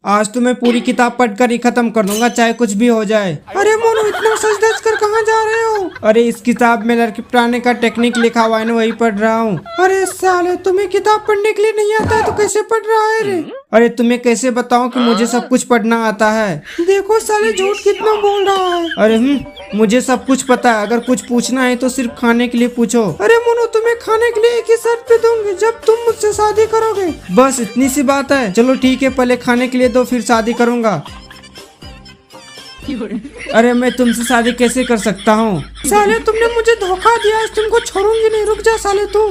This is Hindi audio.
आज तो मैं पूरी किताब पढ़कर ही खत्म कर दूंगा, चाहे कुछ भी हो जाए। अरे मोनू, इतना सच धज कर कहाँ जा रहे हो? अरे इस किताब में लड़की पढ़ाने का टेक्निक लिखा हुआ है ना, वही पढ़ रहा हूँ। अरे साले, तुम्हें किताब पढ़ने के लिए नहीं आता है तो कैसे पढ़ रहा है रे? अरे तुम्हें कैसे बताऊं कि मुझे सब कुछ पढ़ना आता है? देखो साले, झूठ कितना बोल रहा है। अरे मुझे सब कुछ पता है। अगर कुछ पूछना है तो सिर्फ खाने के लिए पूछो। अरे मोनू, तुम्हें खाने के लिए एक ही शर्त पे दूंगी, जब तुम मुझसे शादी करोगे। बस इतनी सी बात है? चलो ठीक है, पहले खाने के लिए दो, फिर शादी करूंगा। अरे मैं तुमसे शादी कैसे कर सकता हूँ? साले, तुमने मुझे धोखा दिया, तुमको छोड़ूंगी नहीं। रुक जा साले तू।